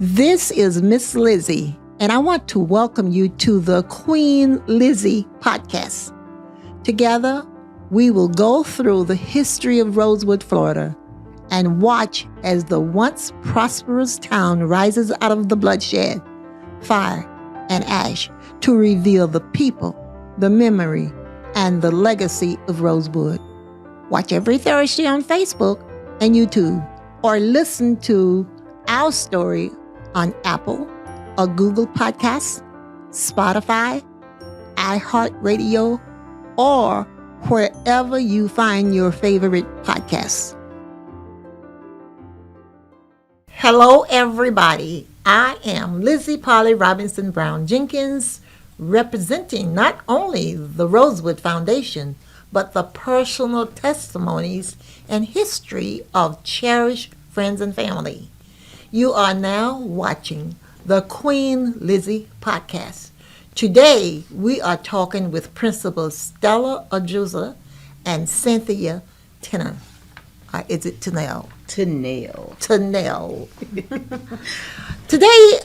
This is Miss Lizzie, and I want to welcome you to the Queen Lizzie podcast. Together, we will go through the history of Rosewood, Florida, and watch as the once prosperous town rises out of the bloodshed, fire, and ash to reveal the people, the memory, and the legacy of Rosewood. Watch every Thursday on Facebook and YouTube, or listen to our story on Apple or Google Podcasts, Spotify, iHeartRadio, or wherever you find your favorite podcasts. Hello, everybody. I am Lizzie Robinson Jenkins, representing not only the Rosewood Foundation, but the personal testimonies and history of cherished friends and family. You are now watching the Queen Lizzie podcast. Today, we are talking with Principal Stella Adruser and Cynthia Tennell. Is it Tennell? Tennell. Today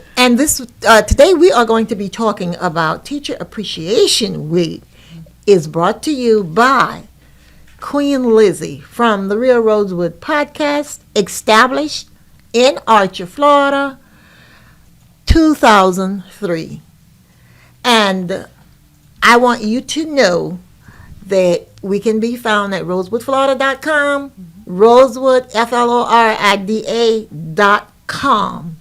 we are going to be talking about Teacher Appreciation Week. Is brought to you by Queen Lizzie from the Real Rosewood podcast, established in Archer, Florida, 2003. And I want you to know that we can be found at rosewoodflorida.com, rosewoodflorida.com,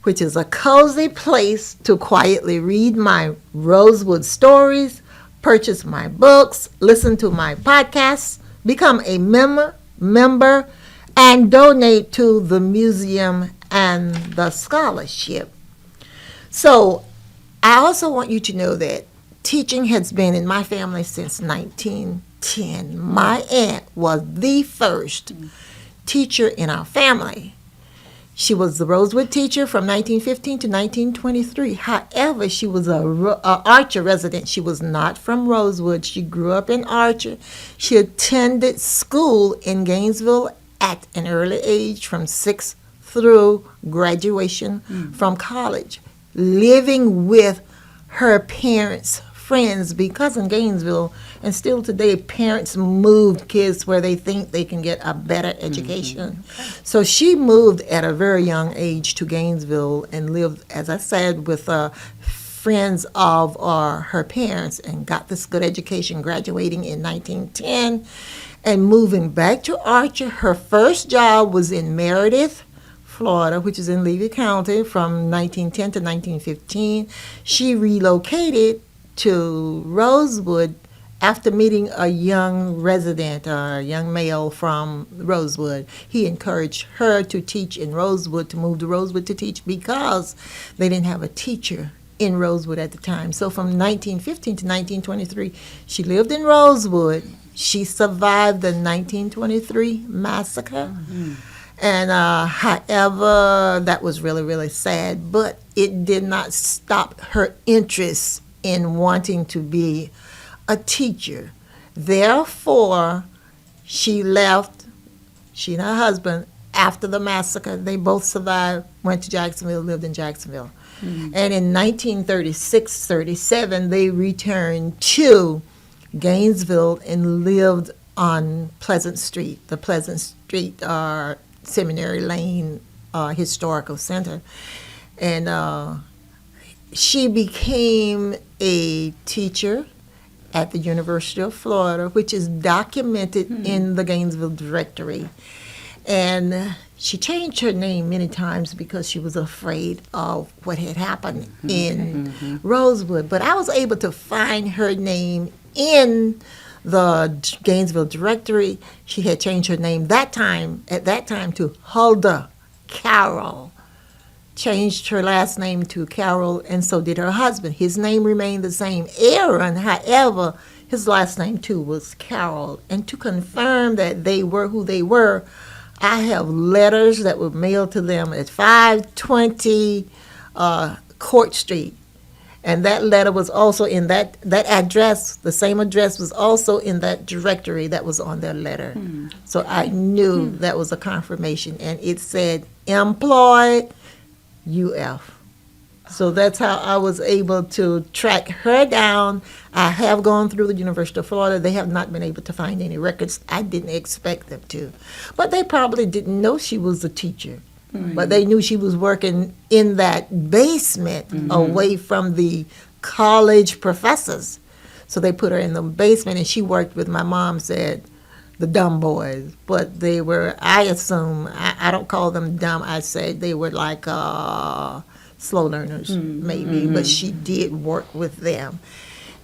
which is a cozy place to quietly read my Rosewood stories, purchase my books, listen to my podcasts, become a member, and donate to the museum and the scholarship. So I also want you to know that teaching has been in my family since 1910. My aunt was the first teacher in our family. She was the Rosewood teacher from 1915 to 1923. However, she was a Archer resident. She was not from Rosewood. She grew up in Archer. She attended school in Gainesville at an early age, from 6th through graduation from college, living with her parents' friends, because in Gainesville, and still today, parents moved kids where they think they can get a better education. So she moved at a very young age to Gainesville and lived, as I said, with friends of her parents, and got this good education, graduating in 1910 and moving back to Archer. Her first job was in Meredith, Florida, which is in Levy County, from 1910 to 1915. She relocated to Rosewood after meeting a young resident, a young male from Rosewood. He encouraged her to teach in Rosewood, to move to Rosewood to teach, because they didn't have a teacher in Rosewood at the time. So from 1915 to 1923, she lived in Rosewood. She survived the 1923 massacre. And however, that was really, really sad, but it did not stop her interest in wanting to be a teacher. Therefore, she left, she and her husband, after the massacre. They both survived, went to Jacksonville, lived in Jacksonville. And in 1936-37, they returned to Gainesville and lived on Pleasant Street, the Pleasant Street Seminary Lane Historical Center. And she became a teacher at the University of Florida, which is documented in the Gainesville Directory. And she changed her name many times because she was afraid of what had happened in Rosewood. But I was able to find her name in the Gainesville Directory. She had changed her name at that time to Huldah Carroll. Changed her last name to Carroll, and so did her husband. His name remained the same, Aaron. However, his last name too was Carroll. And to confirm that they were who they were, I have letters that were mailed to them at 520 Court Street. And that letter was also in that address, the same address was also in that directory that was on their letter. So I knew that was a confirmation. And it said, employed UF. So that's how I was able to track her down. I have gone through the University of Florida. They have not been able to find any records. I didn't expect them to. But they probably didn't know she was a teacher. But they knew she was working in that basement away from the college professors. So they put her in the basement, and she worked with, my mom said, the dumb boys. But they were, I assume, I don't call them dumb, I say they were like slow learners, maybe. But she did work with them.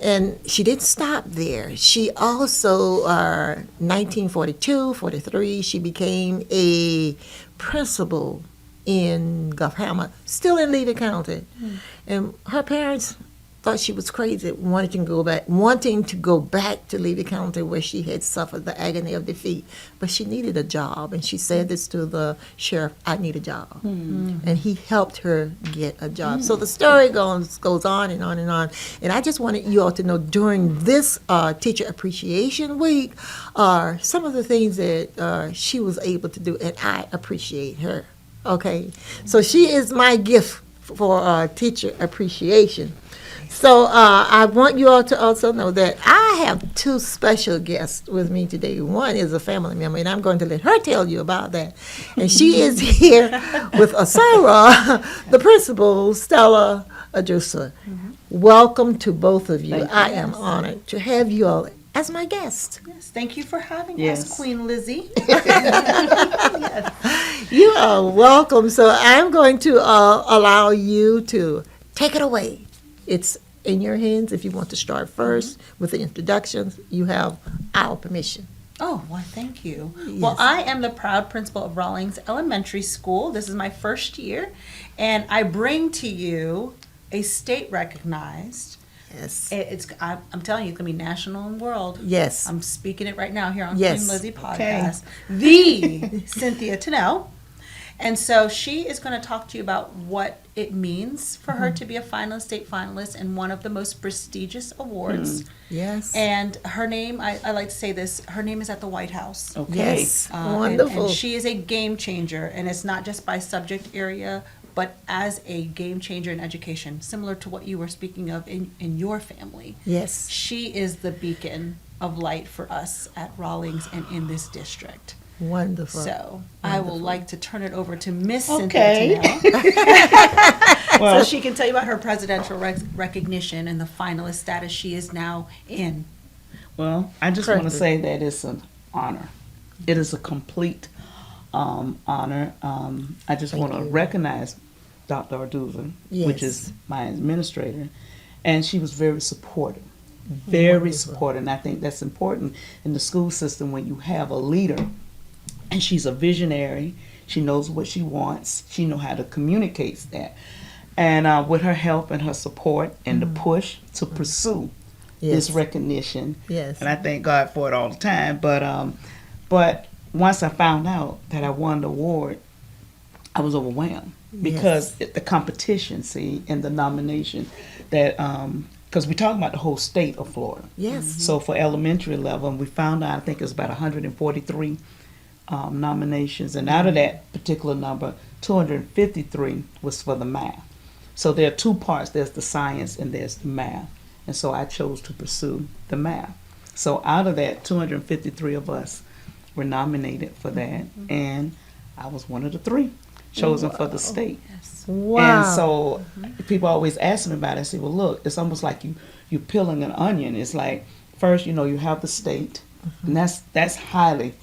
And she didn't stop there. She also, 1942, 43, she became a principal in Gulf Hammer, still in Levy County. And her parents thought she was crazy, wanting to go back to Levy County where she had suffered the agony of defeat. But she needed a job, and she said this to the sheriff, I need a job. And he helped her get a job. So the story goes on and on and on. And I just wanted you all to know, during this Teacher Appreciation Week, some of the things that she was able to do, and I appreciate her. Okay? So she is my gift for teacher appreciation. So I want you all to also know that I have two special guests with me today. One is a family member, and I'm going to let her tell you about that. And she is here with Sarah, the principal, Stella Adruser. Welcome to both of you. I am honored to have you all as my guest. Yes, thank you for having us, Queen Lizzie. You are welcome. So I'm going to allow you to take it away. It's in your hands. If you want to start first with the introductions, you have our permission. Oh, well, thank you. Yes. Well, I am the proud principal of Rawlings Elementary School. This is my first year, and I bring to you a state-recognized. Yes. I'm telling you, it's going to be national and world. Yes. I'm speaking it right now here on Yes. Queen Lizzie Podcast. The Cynthia Tennell. And so she is going to talk to you about what it means for her to be a finalist, state finalist in one of the most prestigious awards. Yes. And her name, I like to say this, her name is at the White House. Okay. Yes. Wonderful. And she is a game changer, and it's not just by subject area, but as a game changer in education, similar to what you were speaking of in your family. Yes. She is the beacon of light for us at Rawlings and in this district. Wonderful. So I will like to turn it over to Miss Okay. Cynthia Tennell, Well, so she can tell you about her presidential recognition and the finalist status she is now in. well, I just want to say that it's an honor. It is a complete honor. I just want to recognize Dr. Adruser, which is my administrator, and she was very supportive. Very supportive, and I think that's important in the school system when you have a leader. And she's a visionary. She knows what she wants. She knows how to communicate that. And with her help and her support and the push to pursue this recognition. Yes. And I thank God for it all the time. But once I found out that I won the award, I was overwhelmed because the competition, and the nomination that, because we're talking about the whole state of Florida. Yes. So for elementary level, we found out, I think it was about 143 nominations, and out of that particular number, 253 was for the math. So there are two parts. There's the science and there's the math. And so I chose to pursue the math. So out of that, 253 of us were nominated for that, and I was one of the three chosen for the state. Wow. And so people always ask me about it. I say, well, look, it's almost like you peeling an onion. It's like, first, you have the state, and that's highly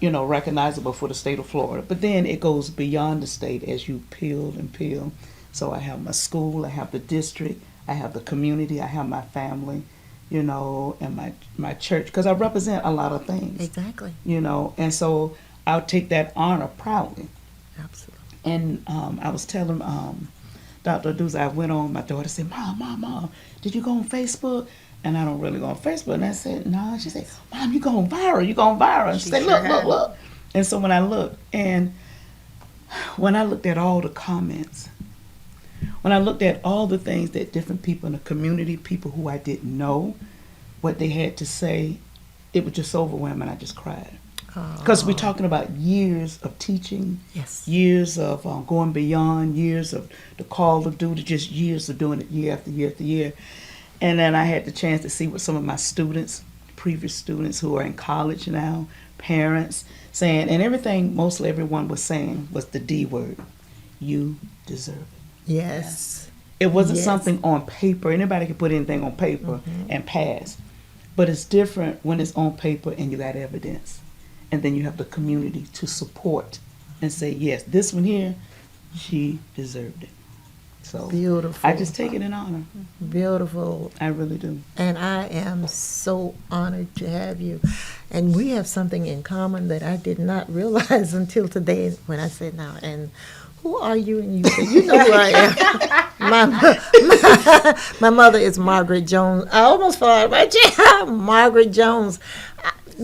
recognizable for the state of Florida. But then it goes beyond the state as you peel and peel. So I have my school, I have the district, I have the community, I have my family, and my church, because I represent a lot of things. Exactly. And so I'll take that honor proudly. Absolutely. And I was telling Dr. Adruser, I went on, my daughter said, Mom, did you go on Facebook? And I don't really go on Facebook. And I said, no. She said, Mom, you going viral. And she said, look. And so when I looked at all the comments, when I looked at all the things that different people in the community, people who I didn't know, what they had to say, it was just overwhelming. I just cried. Because we're talking about years of teaching, Yes. years of going beyond, years of the call of duty, just years of doing it year after year after year. And then I had the chance to see what some of my students, previous students who are in college now, parents, saying, and everything, mostly everyone was saying was the D word. You deserve it. Yes. It wasn't Yes. something on paper. Anybody can put anything on paper and pass. But it's different when it's on paper and you got evidence. And then you have the community to support and say, yes, this one here, she deserved it. So Beautiful. I just take it in honor. Beautiful. I really do. And I am so honored to have you. And we have something in common that I did not realize until today when I said now. And who are you? And you said, you know who I am. My mother is Margaret Jones. I almost fell out of my chair. Margaret Jones.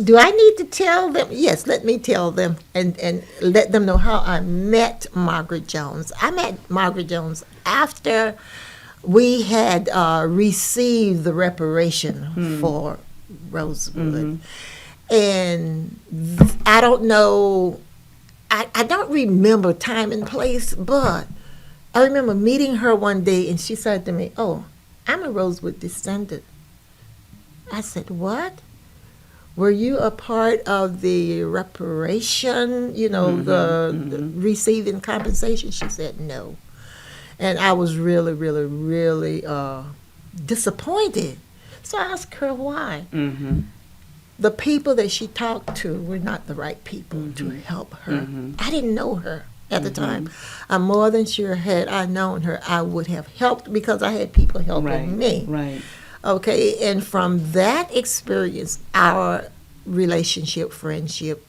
Do I need to tell them? Yes, let me tell them and let them know how I met Margaret Jones. I met Margaret Jones after we had received the reparation for Rosewood. And I don't know, I don't remember time and place, but I remember meeting her one day and she said to me, "Oh, I'm a Rosewood descendant." I said, "What? Were you a part of the reparation, the receiving compensation?" She said, "No." And I was really, really, really disappointed. So I asked her why. The people that she talked to were not the right people to help her. I didn't know her at the time. I'm more than sure had I known her, I would have helped because I had people helping me. Right. Okay, and from that experience, our relationship, friendship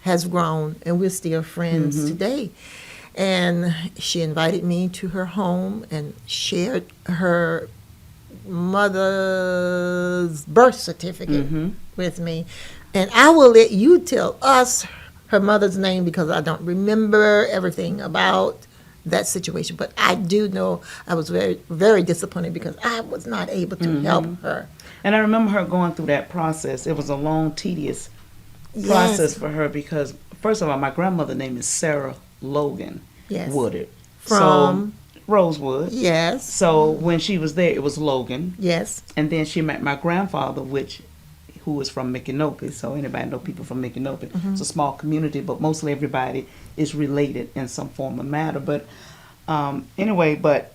has grown, and we're still friends today. And she invited me to her home and shared her mother's birth certificate with me. And I will let you tell us her mother's name because I don't remember everything about that situation. But I do know I was very, very disappointed because I was not able to help her. And I remember her going through that process. It was a long, tedious process for her because, first of all, my grandmother's name is Sarah Logan Woodard. From Rosewood. Yes. So when she was there, it was Logan. Yes. And then she met my grandfather, who was from Micanopy. So anybody know people from Micanopy. It's a small community, but mostly everybody is related in some form or matter. But anyway, but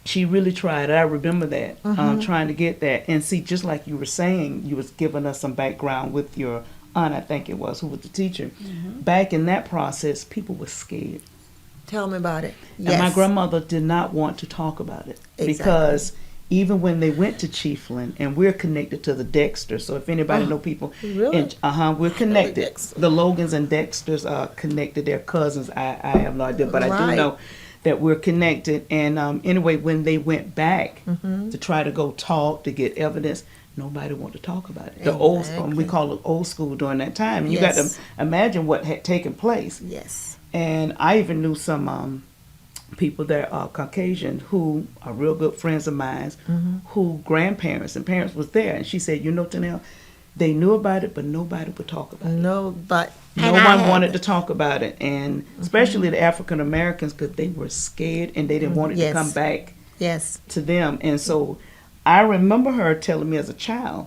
she really tried. I remember that, trying to get that. And see, just like you were saying, you was giving us some background with your aunt, I think it was, who was the teacher. Back in that process, people were scared. Tell me about it. And my grandmother did not want to talk about it because even when they went to Chiefland, and we're connected to the Dexter, so if anybody know people, really? We're connected. The Logans and Dexters are connected. They're cousins. I have no idea, but I do know that we're connected. And anyway, when they went back to try to go talk to get evidence, nobody wanted to talk about it. The old, we call it old school during that time. You got to imagine what had taken place. Yes. And I even knew some people that are Caucasian who are real good friends of mine, who grandparents and parents was there. And she said, Tennell, they knew about it, but nobody would talk about it. No, but no one wanted to talk about it. And especially the African Americans, because they were scared and they didn't want it to come back to them. And so I remember her telling me as a child,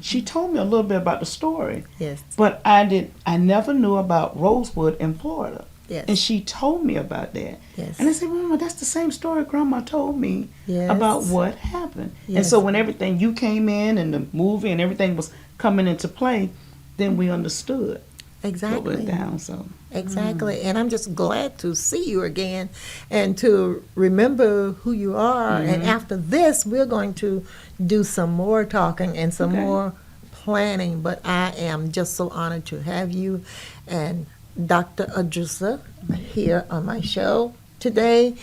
she told me a little bit about the story. Yes. But I never knew about Rosewood in Florida. Yes. And she told me about that. Yes. And I said, Mama, that's the same story Grandma told me about what happened. Yes. And so when everything, you came in and the movie and everything was coming into play, then we understood what went down. So exactly. And I'm just glad to see you again and to remember who you are. And after this, we're going to do some more talking and some more planning. But I am just so honored to have you and Dr. Adruser here on my show today,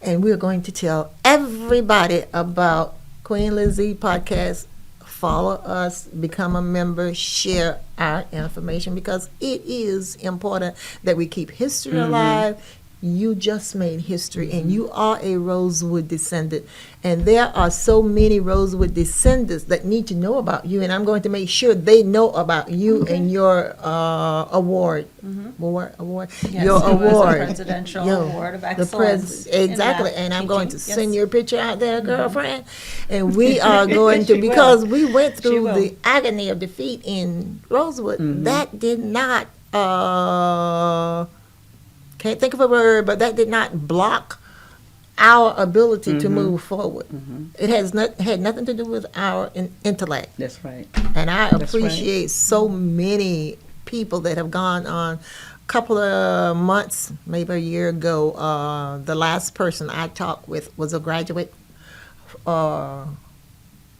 and we're going to tell everybody about Queen Lizzie podcast. Follow us, become a member, share our information because it is important that we keep history alive, you just made history, and you are a Rosewood descendant. And there are so many Rosewood descendants that need to know about you, and I'm going to make sure they know about you and your award. Award? Yes, Your it was a award. Presidential Yo, Award of the Excellence. exactly, in and I'm teaching. going to Yes. send your picture out there, girlfriend. And we are going to, She will. because we went She through will. the agony of defeat in Rosewood. That did not, can't think of a word, but that did not block our ability to move forward. It had nothing to do with our intellect. That's right. And I That's right. appreciate so many people that have gone on. A couple of months, maybe a year ago, the last person I talked with was a graduate,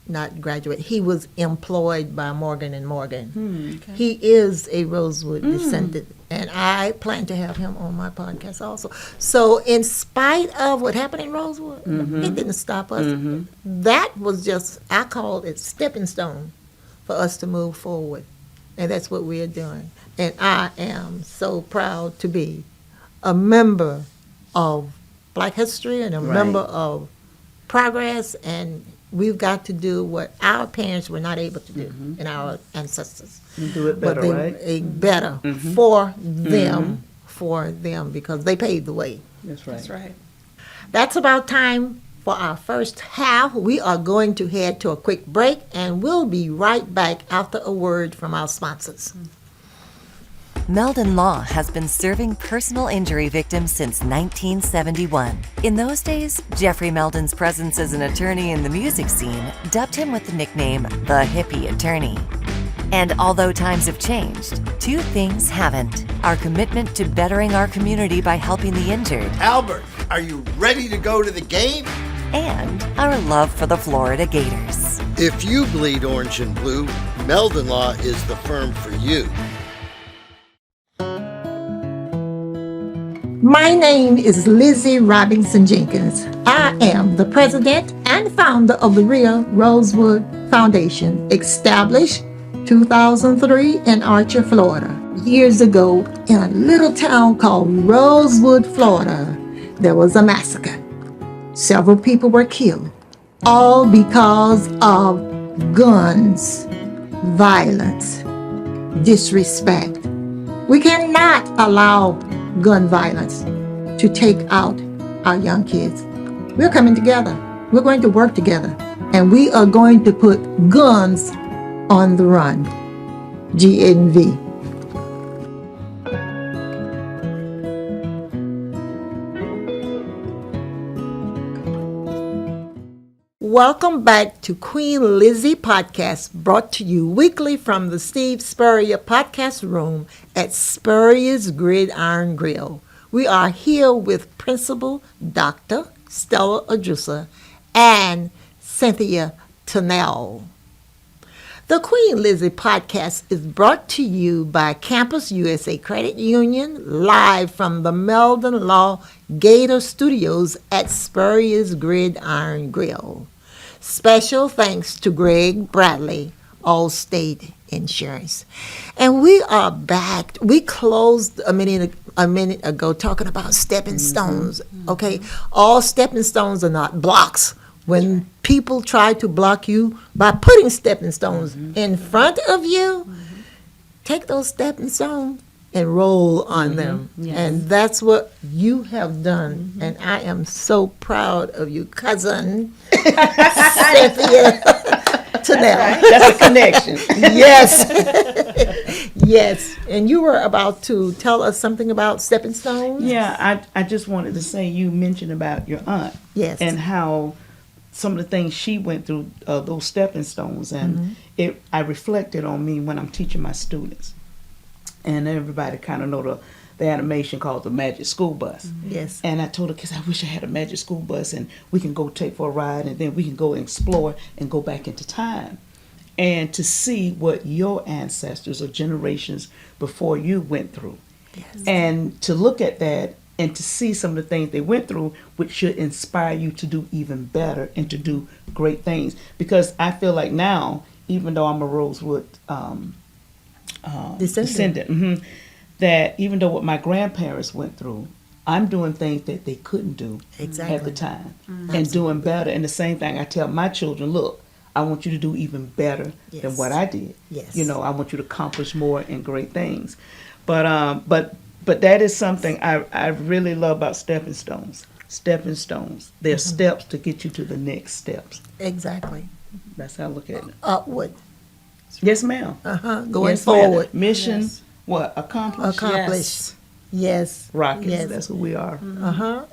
not graduate, he was employed by Morgan and Morgan. Okay. He is a Rosewood descendant, and I plan to have him on my podcast also. So in spite of what happened in Rosewood, it didn't stop us. That was just, I called it stepping stone for us to move forward. And that's what we are doing. And I am so proud to be a member of Black history and a Right. member of progress, and we've got to do what our parents were not able to do and our ancestors. You do it But better, they right? better for them, because they paved the way. That's right. That's right. That's about time for our first half. We are going to head to a quick break, and we'll be right back after a word from our sponsors. Meldon Law has been serving personal injury victims since 1971. In those days, Jeffrey Meldon's presence as an attorney in the music scene dubbed him with the nickname the Hippie Attorney. And although times have changed, two things haven't: our commitment to bettering our community by helping the injured, Albert, are you ready to go to the game? and our love for the Florida Gators. If you bleed orange and blue, Meldon Law is the firm for you. My name is Lizzie Robinson Jenkins. I am the president and founder of the Real Rosewood Foundation, established 2003 in Archer, Florida. Years ago, in a little town called Rosewood, Florida, there was a massacre. Several people were killed, all because of guns, violence, disrespect. We cannot allow gun violence to take out our young kids. We're coming together. We're going to work together. And we are going to put guns on the run. GNV. Welcome back to Queen Lizzie Podcast, brought to you weekly from the Steve Spurrier Podcast Room at Spurrier's Gridiron Grill. We are here with Principal Dr. Stella Adruser and Cynthia Tennell. The Queen Lizzie Podcast is brought to you by Campus USA Credit Union, live from the Meldon Law Gator Studios at Spurrier's Gridiron Grill. Special thanks to Greg Bradley, Allstate Insurance. And we are back. We closed a minute ago talking about stepping stones. Okay, all stepping stones are not blocks. When people try to block you by putting stepping stones in front of you, take those stepping stones and roll on them. Yes. And that's what you have done. And I am so proud of you, cousin Cynthia Tennell. That's a connection. Yes. Yes. And you were about to tell us something about stepping stones? Yeah, I just wanted to say, you mentioned about your aunt. Yes. And how some of the things she went through, those stepping stones, and I reflected on me when I'm teaching my students. And everybody kind of know the animation called the Magic School Bus. Yes. And I told the kids, I wish I had a Magic School Bus and we can go take for a ride, and then we can go explore and go back into time. And to see what your ancestors or generations before you went through. Yes. And to look at that and to see some of the things they went through, which should inspire you to do even better and to do great things. Because I feel like now, even though I'm a Rosewood descendant, that even though what my grandparents went through, I'm doing things that they couldn't do Exactly. at the time and doing better. And the same thing I tell my children, look, I want you to do even better than Yes. what I did. Yes. You know, I want you to accomplish more and great things. But that is something I really love about stepping stones. Stepping stones. They're steps to get you to the next steps. Exactly. That's how I look at it. Upward. Yes, ma'am. Going Yes, ma'am. forward. Mission, Yes. what? Accomplished. Accomplish. Yes. Rockets. Yes. That's who we are.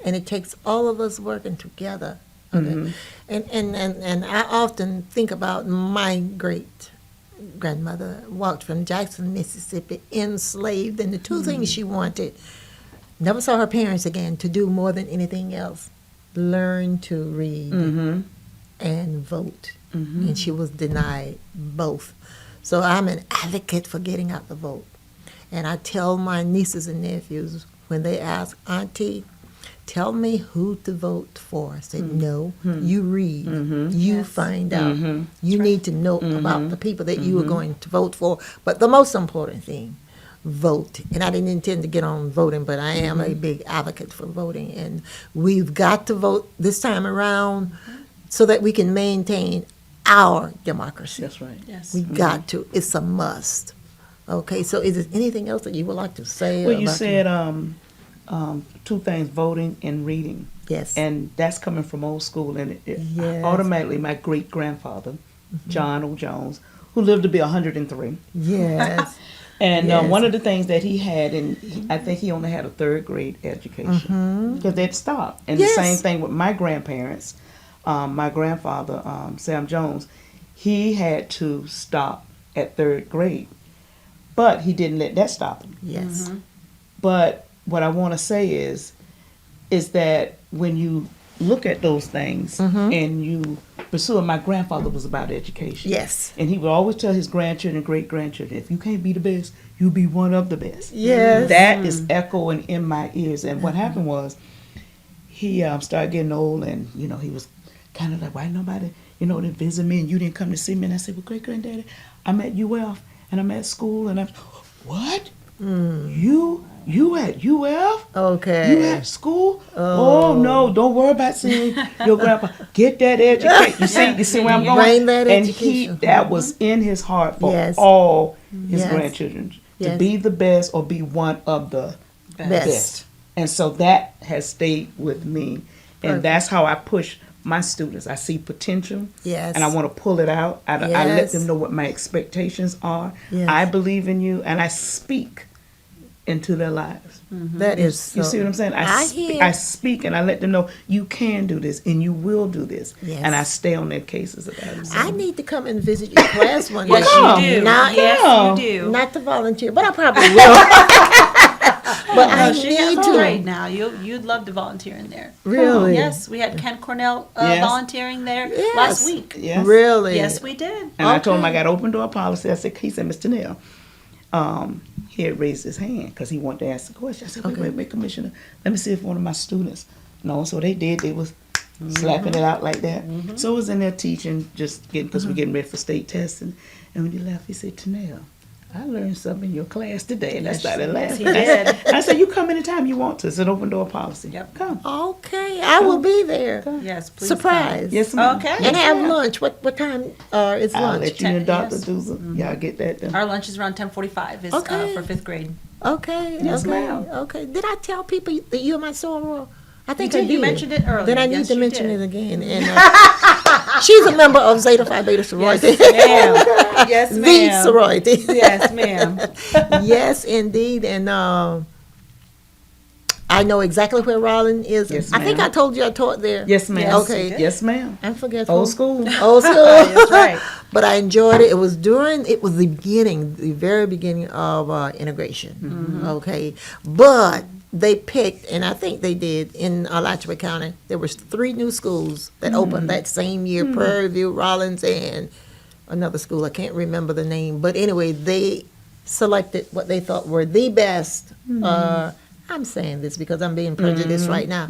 And it takes all of us working together. Okay. And I often think about my great grandmother walked from Jackson, Mississippi, enslaved, and the two things she wanted, never saw her parents again, to do more than anything else, learn to read and vote. And she was denied both. So I'm an advocate for getting out the vote. And I tell my nieces and nephews when they ask, Auntie, tell me who to vote for. I said, no, you read, you find out. You need to know about the people that you are going to vote for. But the most important thing, vote. And I didn't intend to get on voting, but I am a big advocate for voting. And we've got to vote this time around so that we can maintain our democracy. That's right. Yes. We got to. It's a must. Okay, so is there anything else that you would like to say? Well, you about said two things, voting and reading. Yes. And that's coming from old school. And Yes. automatically, my great-grandfather, John O. Jones, who lived to be 103. Yes. And Yes. one of the things that he had, and I think he only had a third grade education, because they'd stopped. And Yes. the same thing with my grandparents. My grandfather, Sam Jones, he had to stop at third grade. But he didn't let that stop him. Yes. But what I want to say is that when you look at those things and you pursue it, my grandfather was about education. Yes. And he would always tell his grandchildren and great-grandchildren, if you can't be the best, you be one of the best. Yes. That is echoing in my ears. And what happened was he started getting old, and, you know, he was kind of like, why nobody, you know, didn't visit me and you didn't come to see me? And I said, well, great-granddaddy, I'm at UF and I'm at school, and I'm, what? You at UF? Okay. You at school? Oh no, don't worry about seeing your grandpa. Get that education. You see where I'm going? Bring that and education. that was in his heart for Yes. all his Yes. grandchildren to Yes. be the best or be one of the best. And so that has stayed with me, and Perfect. that's how I push my students. I see potential, Yes. and I want to pull it out. I let Yes. them know what my expectations are. Yes. I believe in you, and I speak into their lives. That is so. You see what I'm saying? I speak, and I let them know you can do this and you will do this. Yes. And I stay on their cases about it. So. I need to come and visit your class one day. Yes, you do. Not, Yes, you do. not to volunteer, but I probably will. But I No, she need has to. right now. You'd love to volunteer in there. Really? Yes, we had Ken Cornell Yes. volunteering there Yes. last week. Yes. Really? Yes, we did. And I told him I Okay. got open door policy. I said, he said, Mr. Tennell, he had raised his hand because he wanted to ask the question. I said, wait, Commissioner, let me see if one of my students. No, so they did. They was slapping it out like that. So I was in there teaching, just getting, because we're getting ready for state testing. And when he left, he said, Tennell, I learned something in your class today. And I started laughing. he did. I said, you come anytime you want to. It's an open door policy. Yep. Come. Okay, I will be there. Yes, please. Surprise. Yes, ma'am. Okay. And have lunch. What time is I'll lunch? let you and Dr. Yes. Adruser, y'all get that done. Our lunch is around 10:45. Is Okay. for 5th grade. Okay. Yes, okay. ma'am. Okay. Did I tell people that you're my soror? I think You I did. did. You mentioned it earlier. Then I need Yes, to you mention did. it again. And she's a member of Zeta Phi Beta sorority. Yes, ma'am. Yes, The ma'am. sorority. Yes, ma'am. Yes, indeed. And I know exactly where Rollin is. Yes, I think ma'am. I told you I taught there. Yes, ma'am. Yes, Okay. you did. Yes, ma'am. I'm forgetful. Old school. Old school. That's right. But I enjoyed it. It was the beginning, the very beginning of integration. Okay. But they picked, and I think they did in Alachua County, there was 3 new schools that opened that same year, Prairie View, Rollins, and another school. I can't remember the name. But anyway, they selected what they thought were the best I'm saying this because I'm being prejudiced right now.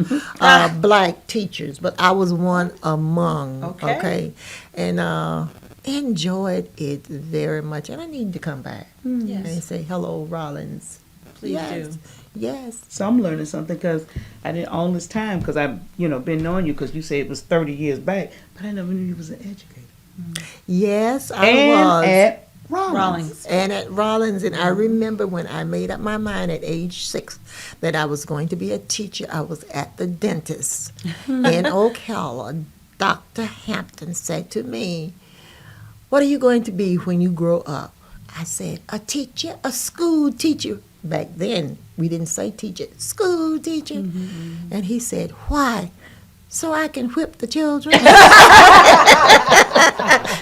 Black teachers, but I was one among. Okay. And enjoyed it very much, and I need to come back and Yes. say hello, Rollins. Please do. Yes. So I'm learning something because I didn't all this time because I've been knowing you because you said it was 30 years back, but I never knew you was an educator. Yes, I And was. at Rollins. Rawlings. And at Rollins, and I remember when I made up my mind at age 6 that I was going to be a teacher, I was at the dentist in Ocala. Dr. Hampton said to me, "What are you going to be when you grow up?" I said, "A teacher, a school teacher." Back then, we didn't say teacher, school teacher. And he said, "Why?" "So I can whip the children."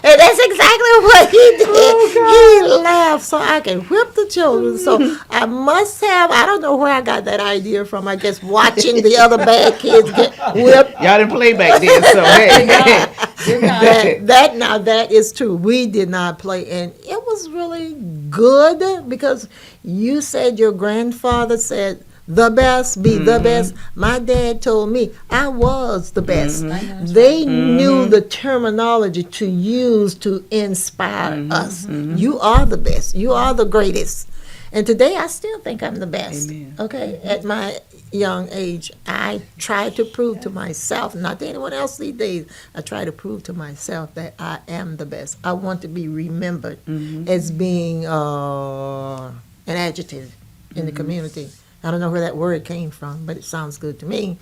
And that's exactly what he did. He laughed, "So I can whip the children." So I must have, I don't know where I got that idea from. I guess watching the other bad kids get whipped. Y'all didn't play back then, so hey. That is true. We did not play, and it was really good because you said your grandfather said the best, be the best. My dad told me I was the best. They knew the terminology to use to inspire us. You are the best. You are the greatest. And today I still think I'm the best. Amen. Okay, at my young age, I try to prove to myself, not to anyone else these days, I try to prove to myself that I am the best. I want to be remembered as being an adjective in the community. I don't know where that word came from, but it sounds good to me.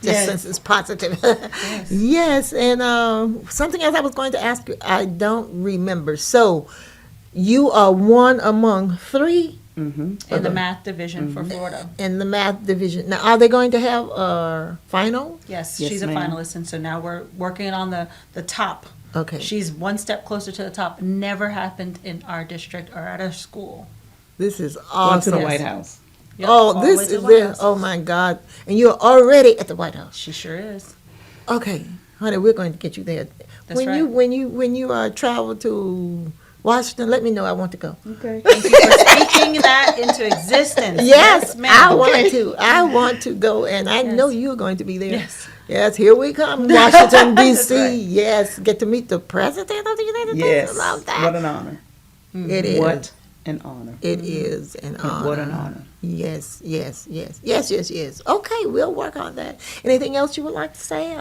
Just since it's positive. Yes, and something else I was going to ask you, I don't remember. So, you are one among 3 In the math division for Florida. in the math division. Now, are they going to have a final? Yes, Yes, she's a ma'am. finalist, and so now we're working on the top. Okay. She's one step closer to the top. Never happened in our district or at our school. This is Going to awesome. the White House. Yep, all the way This to is the White it. House. Oh my God! And you're already at the White House. She sure is. Okay, honey, we're going to get you there. That's when right. you travel to Washington, let me know. I want to go. Okay. Thank you for speaking that into existence. Yes, ma'am. I want to. I want to go, and I know you're going to be there. Yes. Yes, here we come, Washington D.C. right. Yes, get to meet the President of the United Yes. States. I love that. What an honor. It is. What an honor. It is an honor. What an honor. Yes. Okay, we'll work on that. Anything else you would like to say?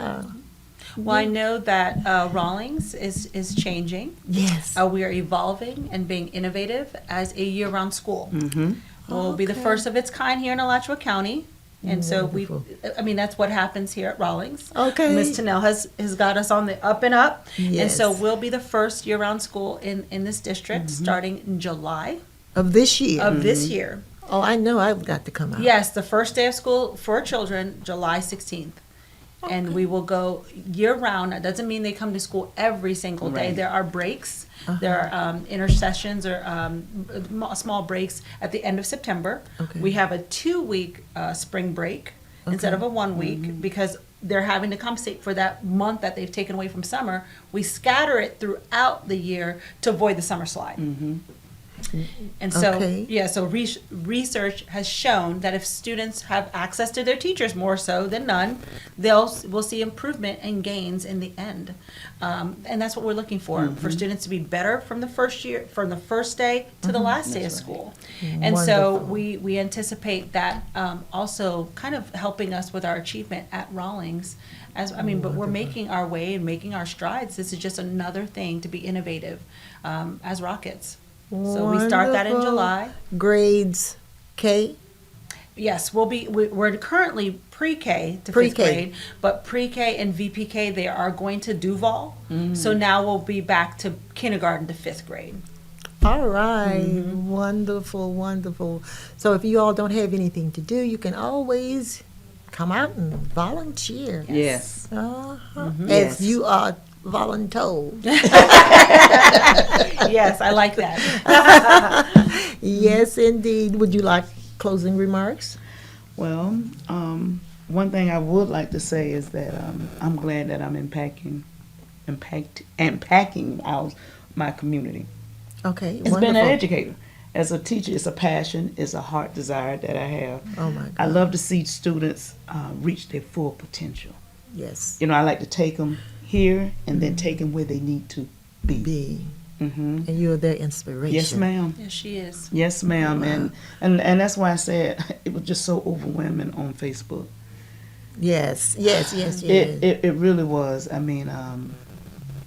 Well, I know that Rawlings is changing. Yes. We are evolving and being innovative as a year-round school. Mm-hmm. We'll be the first of its kind here in Alachua County. And so Wonderful. that's what happens here at Rawlings. Okay. Ms. Tennell has got us on the up and up. And so Yes. we'll be the first year-round school in this district starting in July Of this year. of this year. Oh, I know I've got to come out. Yes, the first day of school for children, July 16th. And we will go year-round. That doesn't mean they come to school every single day. Right. There are breaks. There are intersessions or small breaks at the end of September. Okay. We have a 2-week spring break instead of a 1 week because they're having to compensate for that month that they've taken away from summer. We scatter it throughout the year to avoid the summer slide. And so, Okay. so research has shown that if students have access to their teachers more so than none, we'll see improvement and gains in the end. And that's what we're looking for students to be better from the first day to the last day of school. And so Wonderful. we anticipate that also kind of helping us with our achievement at Rawlings. But we're making our way and making our strides. This is just another thing to be innovative as Rockets. So we start that in Wonderful. July. Grades K. Yes, we're currently pre-K to Pre-K. fifth grade, but pre-K and VPK, they are going to Duval. So now we'll be back to kindergarten to fifth grade. All right. Wonderful, wonderful. So if you all don't have anything to do, you can always come out and volunteer. Yes. Uh-huh. Yes. As you are voluntold. Yes, I like that. Yes, indeed. Would you like closing remarks? Well, one thing I would like to say is that I'm glad that I'm impacting my community. Okay. It's wonderful. been an educator. As a teacher, it's a passion, it's a heart desire that I have. Oh my God. I love to see students reach their full potential. Yes. I like to take them here and then take them where they need to be. Mm-hmm. and you're their inspiration. Yes, ma'am. Yes, she is. Yes, ma'am. And that's why I said it was just so overwhelming on Facebook. Yes. It really was. I mean,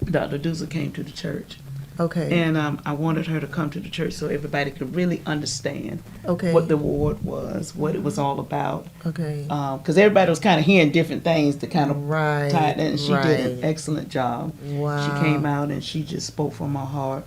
Dr. Adruser came to the church. Okay. And I wanted her to come to the church so everybody could really understand Okay. what the award was, what it was all about. Okay. Because everybody was kind of hearing different things to kind of Right. tie it in. And she did an right. excellent job. Wow. She came out and she just spoke from her heart.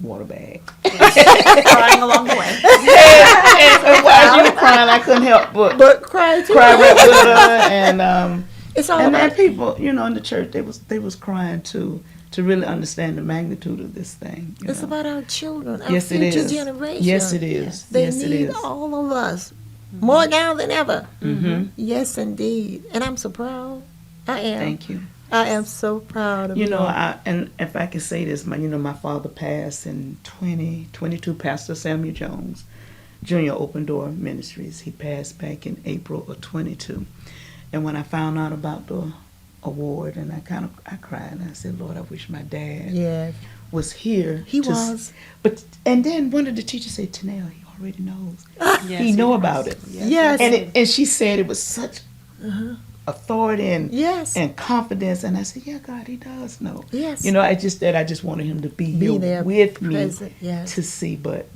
Water bag. Crying along the way. And while she was crying, I couldn't help but cry too. cry right with her. And It's all and about people, in the church, they was crying too, to really understand the magnitude of this thing. It's about our children, our Yes, it future is. generation. Yes, it is. They Yes, it need is. all of us more now than ever. Mm-hmm. Yes, indeed. And I'm so proud. I am. Thank you. I am so proud of you. And if I can say this, my father passed in 2022. Pastor Samuel Jones, Jr. Open Door Ministries. He passed back in April of 22. And when I found out about the award, and I cried and I said, Lord, I wish my dad Yes, was here. he was. And then one of the teachers said, Tennell, he already knows. Yes, He know does. about it. Yes. And she said it was such authority and Yes. and confidence. And I said, yeah, God, he does know. Yes. I just wanted him to be here there, with me present, yes. to see. But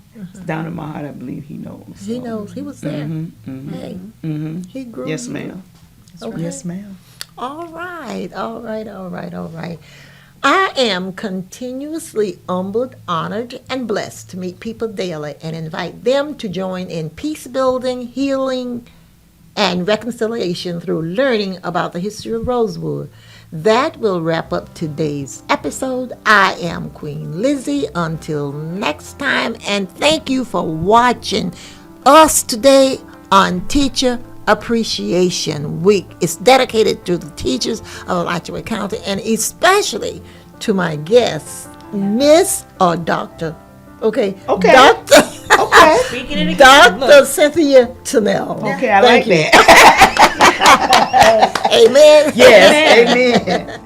down in my heart, I believe he knows. He knows. He was there. Hey, he grew. Yes, you. ma'am. Okay. Yes, ma'am. All right. I am continuously humbled, honored, and blessed to meet people daily and invite them to join in peace building, healing, and reconciliation through learning about the history of Rosewood. That will wrap up today's episode. I am Queen Lizzie. Until next time, and thank you for watching us today on Teacher Appreciation Week. It's dedicated to the teachers of Alachua County, and especially to my guests, Miss or Dr. Okay. Okay. Dr. Okay. Speaking it again. Dr. Cynthia Tennell. Okay, I Thank like you. that. Amen. Yes, amen.